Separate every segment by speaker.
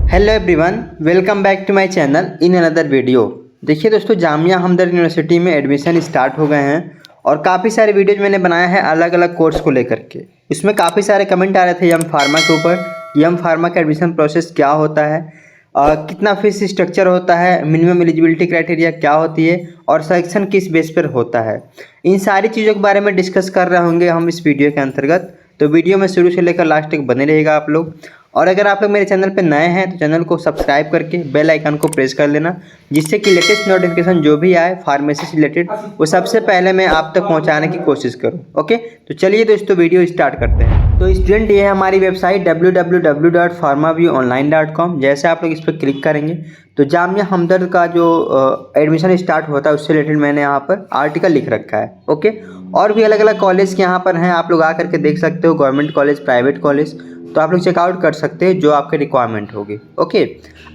Speaker 1: Hello everyone, welcome back to my channel in another video. देखिए दोस्तों, Jamia Hamdard university में admission start हो गए हैं और काफ़ी सारे वीडियोज मैंने बनाया है अलग अलग कोर्स को लेकर के। इसमें काफ़ी सारे कमेंट आ रहे थे यम फार्मा के ऊपर। यम फार्मा का एडमिशन प्रोसेस क्या होता है, कितना फीस स्ट्रक्चर होता है, मिनिमम एलिजिबिलिटी क्राइटेरिया क्या होती है और सिलेक्शन किस बेस पर होता है। इन सारी चीज़ों के बारे में डिस्कस कर रहे होंगे हम इस वीडियो के अंतर्गत। तो वीडियो में शुरू से लेकर लास्ट तक बने रहेगा आप लोग। और अगर आप लोग मेरे चैनल पर नए हैं तो चैनल को सब्सक्राइब करके बेल आइकन को प्रेस कर लेना, जिससे कि लेटेस्ट नोटिफिकेशन जो भी आए फार्मेसी से रिलेटेड वो सबसे पहले मैं आप तक पहुंचाने की कोशिश करूं। ओके, तो चलिए दोस्तों वीडियो स्टार्ट करते हैं। तो स्टूडेंट, ये है हमारी वेबसाइट www.pharmaview.online.com। जैसे आप लोग इस पर क्लिक करेंगे तो जामिया हमदर्द का जो एडमिशन स्टार्ट होता है उससे रिलेटेड मैंने यहाँ पर आर्टिकल लिख रखा है। ओके, और भी अलग अलग कॉलेज के यहाँ पर हैं, आप लोग आकर के देख सकते हो, गवर्नमेंट कॉलेज, प्राइवेट कॉलेज, तो आप लोग चेकआउट कर सकते हैं जो आपके रिक्वायरमेंट होगी। ओके,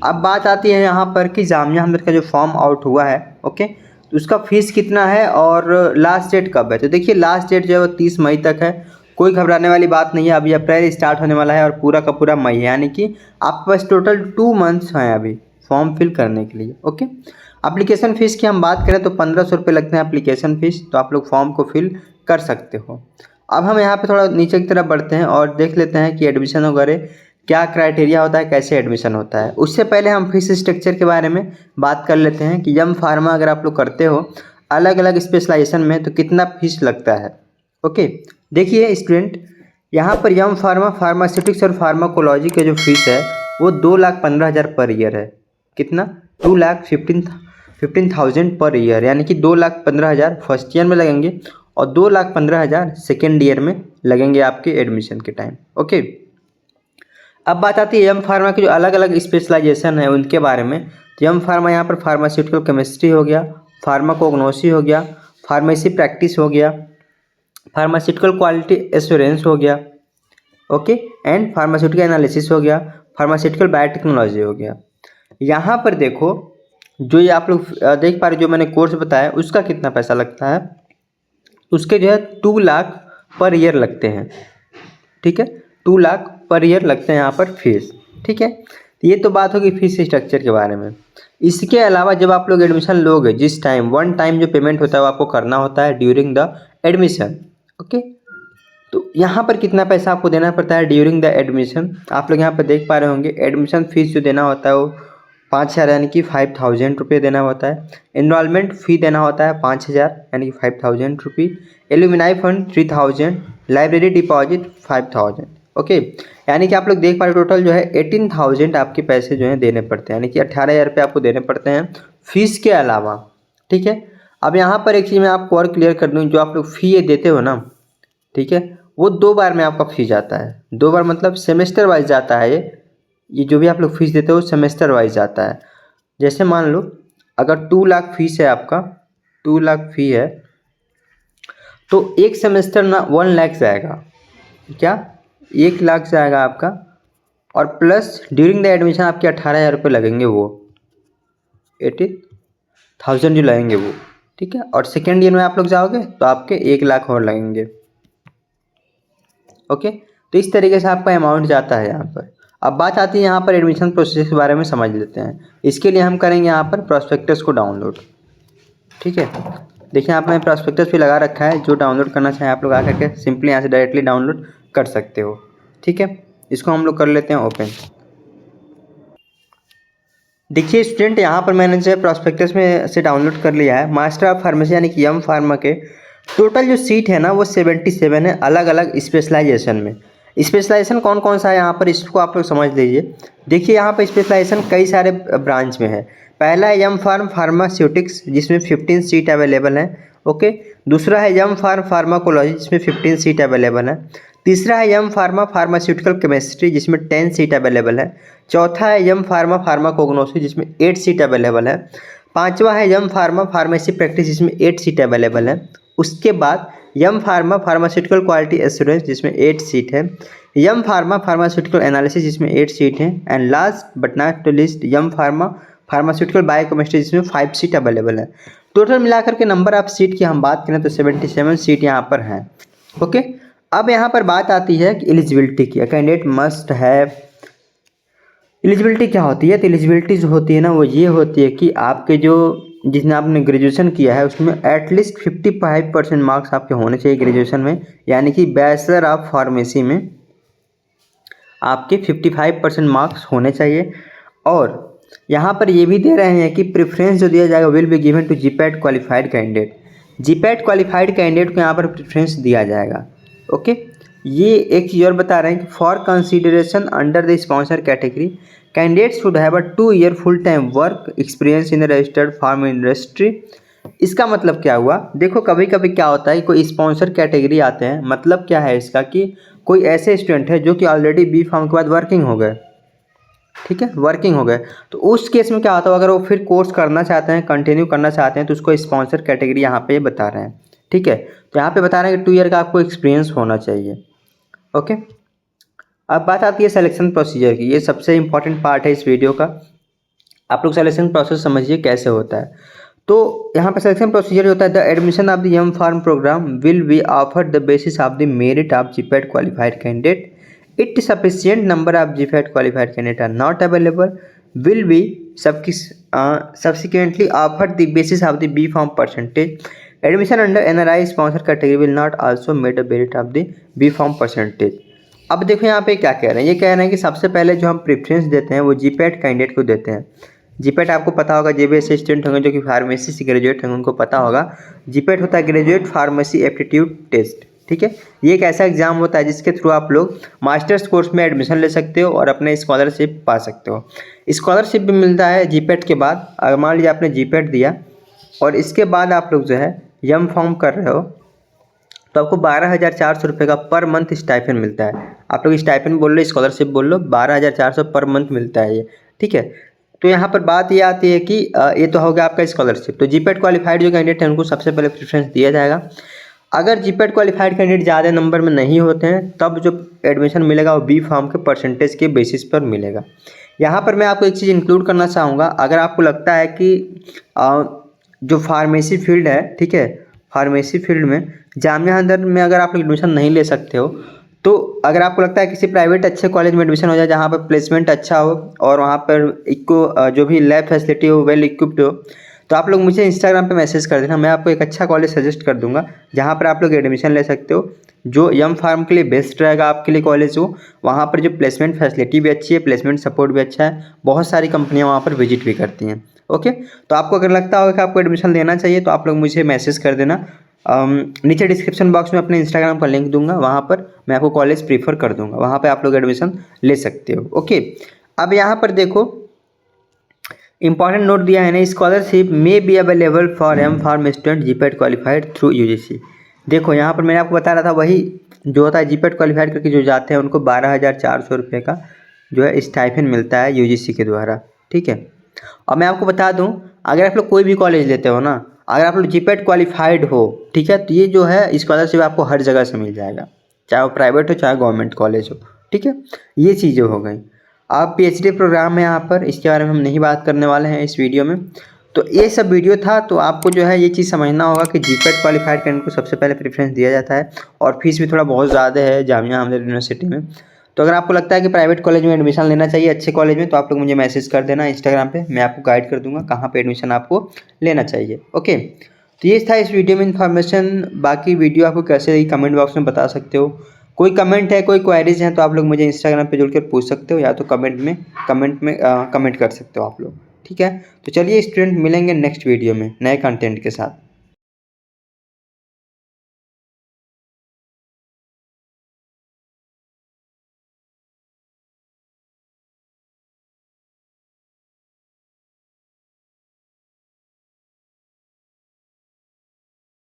Speaker 1: अब बात आती है यहाँ पर कि जामिया हमदर्द का जो फॉर्म आउट हुआ है, ओके, तो उसका फीस कितना है और लास्ट डेट कब है। तो देखिए, लास्ट डेट जो है वो 30 मई तक है। कोई घबराने वाली बात नहीं है, अभी अप्रैल स्टार्ट होने वाला है और पूरा का पूरा मई है, यानी कि आपके पास टोटल 2 मंथ्स हैं अभी फॉर्म फिल करने के लिए। ओके, एप्लीकेशन फ़ीस की हम बात करें तो 1500 रुपये लगते हैं एप्लीकेशन फ़ीस, तो आप लोग फॉर्म को फिल कर सकते हो। अब हम यहाँ पे थोड़ा नीचे की तरफ बढ़ते हैं और देख लेते हैं कि एडमिशन वगैरह क्या क्राइटेरिया होता है, कैसे एडमिशन होता है। उससे पहले हम फीस स्ट्रक्चर के बारे में बात कर लेते हैं कि यम फार्मा अगर आप लोग करते हो अलग अलग स्पेशलाइजेशन में तो कितना फीस लगता है। ओके, देखिए स्टूडेंट, यहाँ पर यम फार्मा, फार्मास्यूटिक्स और फार्माकोलॉजी का जो फीस है वो 2,15,000 पर ईयर है। कितना? 2,15,000 पर ईयर, यानी कि 2,15,000 फर्स्ट ईयर में लगेंगे और 2,15,000 सेकेंड ईयर में लगेंगे आपके एडमिशन के टाइम। ओके, अब बात आती है यम फार्मा के जो अलग अलग स्पेशलाइजेशन है उनके बारे में। तो यम फार्मा यहाँ पर फार्मास्यूटिकल केमिस्ट्री हो गया, फार्माकोग्नोसी हो गया, फार्मेसी प्रैक्टिस हो गया, फार्मास्यूटिकल क्वालिटी एश्योरेंस हो गया, ओके, एंड फार्मास्यूटिकल एनालिसिस हो गया, फार्मास्यूटिकल बायोटेक्नोलॉजी हो गया। यहाँ पर देखो, जो ये आप लोग देख पा रहे, जो मैंने कोर्स बताया उसका कितना पैसा लगता है, उसके जो है 2 लाख पर ईयर लगते हैं। ठीक है, 2 लाख पर ईयर लगते हैं यहाँ पर फीस। ठीक है, ये तो बात होगी फीस स्ट्रक्चर के बारे में। इसके अलावा जब आप लोग एडमिशन लोगे, जिस टाइम वन टाइम जो पेमेंट होता है वो आपको करना होता है ड्यूरिंग द एडमिशन। ओके, तो यहाँ पर कितना पैसा आपको देना पड़ता है ड्यूरिंग द एडमिशन, आप लोग यहाँ पर देख पा रहे होंगे। एडमिशन फ़ीस जो देना होता है वो 5,000 यानी कि 5,000 रुपये देना होता है। इनरोलमेंट फ़ी देना होता है 5,000 यानी कि 5,000 रुपये। Alumni fund 3,000, library deposit 5,000। Okay, यानी कि आप लोग देख पा रहे टोटल जो है 18,000 आपके पैसे जो हैं देने पड़ते हैं, यानी कि 18,000 रुपये आपको देने पड़ते हैं फीस के अलावा। ठीक है, अब यहाँ पर एक चीज़ मैं आपको और क्लियर कर दूँ, जो आप लोग फ़ी ये देते हो ना, ठीक है, वो 2 बार में आपका फीस जाता है। 2 बार मतलब सेमेस्टर वाइज जाता है। ये जो भी आप लोग फीस देते हो सेमेस्टर वाइज जाता है। जैसे मान लो अगर 2 लाख फीस है आपका, 2 लाख फी है तो एक सेमेस्टर ना 1 लाख जाएगा। क्या? 1 लाख जाएगा आपका, और प्लस ड्यूरिंग द एडमिशन आपके 18,000 रुपये लगेंगे, वो 80,000 जो लगेंगे वो। ठीक है, और सेकेंड ईयर में आप लोग जाओगे तो आपके 1 लाख और लगेंगे। ओके, तो इस तरीके से आपका अमाउंट जाता है यहाँ पर। अब बात आती है यहाँ पर एडमिशन प्रोसेस के बारे में समझ लेते हैं। इसके लिए हम करेंगे यहाँ पर प्रॉस्पेक्टस को डाउनलोड। ठीक है, देखिए यहाँ पर मैंने प्रॉस्पेक्टस भी लगा रखा है, जो डाउनलोड करना चाहें आप लोग आकर के सिंपली यहाँ से डायरेक्टली डाउनलोड कर सकते हो। ठीक है, इसको हम लोग कर लेते हैं ओपन। देखिए स्टूडेंट, यहाँ पर मैंने जो है प्रॉस्पेक्टस में से डाउनलोड कर लिया है। मास्टर ऑफ फार्मेसी यानी कि यम फार्मा के टोटल जो सीट है ना वो 77 है, अलग अलग स्पेशलाइजेशन में। स्पेशलाइजेशन कौन कौन सा है यहाँ पर, इसको आप लोग समझ लीजिए। देखिए यहाँ पर स्पेशलाइजेशन कई सारे ब्रांच में है। पहला है यम फार्म फार्मास्यूटिक्स, जिसमें 15 सीट अवेलेबल है। ओके, दूसरा है यम फार्म फार्माकोलॉजी, जिसमें 15 सीट अवेलेबल है। तीसरा है यम फार्मा फार्मास्यूटिकल केमिस्ट्री, जिसमें 10 सीट अवेलेबल है। चौथा है यम फार्मा फार्माकोग्नोसी, जिसमें 8 सीट अवेलेबल है। पांचवा है यम फार्मा फार्मेसी प्रैक्टिस, जिसमें 8 सीट अवेलेबल है। उसके बाद यम फार्मा फार्मास्यूटिकल क्वालिटी एश्योरेंस, जिसमें 8 सीट है। यम फार्मा फार्मास्यूटिकल एनालिसिस, जिसमें 8 सीट है। And last but not to least M pharma pharmaceutical biochemistry, जिसमें 5 सीट अवेलेबल है। टोटल मिलाकर के नंबर ऑफ सीट की हम बात करें तो 77 सीट यहाँ पर हैं। ओके, अब यहाँ पर बात आती है कि एलिजिबिलिटी की। कैंडिडेट मस्ट हैव एलिजिबिलिटी क्या होती है? तो एलिजिबिलिटी जो होती है ना वो ये होती है कि आपके जो जिसने आपने ग्रेजुएशन किया है उसमें एटलीस्ट 55% मार्क्स आपके होने चाहिए ग्रेजुएशन में, यानी कि बैचलर ऑफ फार्मेसी में आपके 55% मार्क्स होने चाहिए। और यहाँ पर ये भी दे रहे हैं कि प्रेफरेंस जो दिया जाएगा will be given to GPAT qualified candidate. GPAT qualified candidate को यहाँ पर प्रेफरेंस दिया जाएगा। ओके, ये एक चीज़ और बता रहे हैं कि for consideration under the sponsor category candidate should have a 2 year full time work experience in the registered pharm industry. इसका मतलब क्या हुआ? देखो कभी कभी क्या होता है, कोई स्पॉन्सर कैटेगरी आते हैं, मतलब क्या है इसका कि कोई ऐसे स्टूडेंट है जो कि ऑलरेडी बी फार्म के बाद वर्किंग हो गए, ठीक है, वर्किंग हो गए, तो उस केस में क्या होता है, अगर वो फिर कोर्स करना चाहते हैं, कंटिन्यू करना चाहते हैं, तो उसको स्पॉन्सर कैटेगरी यहाँ पे बता रहे हैं। ठीक है, तो यहाँ पे बता रहे हैं कि 2 ईयर का आपको एक्सपीरियंस होना चाहिए। ओके, अब बात आती है सिलेक्शन प्रोसीजर की। ये सबसे इंपॉर्टेंट पार्ट है इस वीडियो का। आप लोग सिलेक्शन प्रोसेस समझिए कैसे होता है। तो यहाँ पे सिलेक्शन प्रोसीजर होता है, the admission of the M pharm programme will be offered the basis of the merit of GPAT qualified candidate. It sufficient number of GPAT qualified candidate are not available will be subsequently offered the basis of the B Farm percentage. Admission under NRI sponsor category will not also meet the merit of the B Farm percentage. अब देखो यहाँ पे क्या कह रहे हैं, ये कह रहे हैं कि सबसे पहले जो हम प्रेफरेंस देते हैं वो जीपैट कैंडिडेट को देते हैं। जीपैट आपको पता होगा, जेबीएस स्टूडेंट होंगे जो कि फार्मेसी से ग्रेजुएट होंगे उनको पता होगा। जीपैट होता है ग्रेजुएट फार्मेसी एप्टीट्यूड टेस्ट। ठीक है, ये एक ऐसा एग्जाम होता है जिसके थ्रू आप लोग मास्टर्स कोर्स में एडमिशन ले सकते हो और अपने स्कॉलरशिप पा सकते हो। स्कॉलरशिप भी मिलता है जीपैट के बाद। अगर मान लीजिए आपने जीपैट दिया और इसके बाद आप लोग जो है एम फॉर्म कर रहे हो तो आपको 12,400 रुपये का पर मंथ स्टाइपेंड मिलता है। आप लोग स्टाइपेंड बोल लो, स्कॉलरशिप बोल लो, 12,400 पर मंथ मिलता है ये। ठीक है, तो यहाँ पर बात ये आती है कि ये तो हो गया आपका स्कॉलरशिप। तो जीपैट क्वालिफाइड जो कैंडिडेट हैं उनको सबसे पहले प्रेफरेंस दिया जाएगा। अगर जीपैट क्वालिफाइड कैंडिडेट ज़्यादा नंबर में नहीं होते हैं तब जो एडमिशन मिलेगा वो बी फार्म के परसेंटेज के बेसिस पर मिलेगा। यहाँ पर मैं आपको एक चीज़ इंक्लूड करना चाहूँगा, अगर आपको लगता है कि जो फार्मेसी फील्ड है, ठीक है, फार्मेसी फील्ड में जामिया अंदर में अगर आप एडमिशन नहीं ले सकते हो, तो अगर आपको लगता है किसी प्राइवेट अच्छे कॉलेज में एडमिशन हो जाए जहाँ पर प्लेसमेंट अच्छा हो और वहाँ पर इको जो भी लैब फैसिलिटी हो वेल इक्विप्ड हो, तो आप लोग मुझे इंस्टाग्राम पे मैसेज कर देना। मैं आपको एक अच्छा कॉलेज सजेस्ट कर दूंगा जहाँ पर आप लोग एडमिशन ले सकते हो, जो एम फार्म के लिए बेस्ट रहेगा आपके लिए कॉलेज हो। वहाँ पर जो प्लेसमेंट फैसिलिटी भी अच्छी है, प्लेसमेंट सपोर्ट भी अच्छा है, बहुत सारी कंपनियाँ वहाँ पर विजिट भी करती हैं। ओके, तो आपको अगर लगता हो कि आपको एडमिशन लेना चाहिए तो आप लोग मुझे मैसेज कर देना। नीचे डिस्क्रिप्शन बॉक्स में अपने इंस्टाग्राम का लिंक दूंगा, वहाँ पर मैं आपको कॉलेज प्रीफर कर दूंगा, वहाँ पर आप लोग एडमिशन ले सकते हो। ओके, अब यहाँ पर देखो इंपॉर्टेंट नोट दिया है ना, scholarship may be available for M pharm student GPAT qualified through UGC. देखो यहाँ पर मैंने आपको बता रहा था वही जो होता है जीपैट क्वालिफाइड करके जो जाते हैं उनको 12,400 रुपये का जो है स्टाइपेंड मिलता है यूजीसी के द्वारा। ठीक है, और मैं आपको बता दूं अगर आप लोग कोई भी कॉलेज लेते हो ना, अगर आप लोग जीपैट क्वालिफाइड हो, ठीक है, तो ये जो है स्कॉलरशिप आपको हर जगह से मिल जाएगा, चाहे वो प्राइवेट हो चाहे गवर्नमेंट कॉलेज हो। ठीक है, ये चीज़ें हो गई। आप पीएचडी प्रोग्राम है यहाँ पर, इसके बारे में हम नहीं बात करने वाले हैं इस वीडियो में। तो ये सब वीडियो था, तो आपको जो है ये चीज़ समझना होगा कि जीपैट क्वालिफाइड कैंडिडेट को सबसे पहले प्रेफरेंस दिया जाता है और फीस भी थोड़ा बहुत ज़्यादा है जामिया हमदर्द यूनिवर्सिटी में। तो अगर आपको लगता है कि प्राइवेट कॉलेज में एडमिशन लेना चाहिए अच्छे कॉलेज में, तो आप लोग मुझे मैसेज कर देना इंस्टाग्राम पे, मैं आपको गाइड कर दूंगा कहाँ पे एडमिशन आपको लेना चाहिए। ओके, तो ये था इस वीडियो में इन्फॉर्मेशन। बाकी वीडियो आपको कैसे लगी कमेंट बॉक्स में बता सकते हो। कोई कमेंट है, कोई क्वेरीज हैं तो आप लोग मुझे इंस्टाग्राम पे जुड़कर पूछ सकते हो, या तो कमेंट में कमेंट कर सकते हो आप लोग। ठीक है, तो चलिए स्टूडेंट मिलेंगे नेक्स्ट वीडियो में नए कंटेंट के साथ।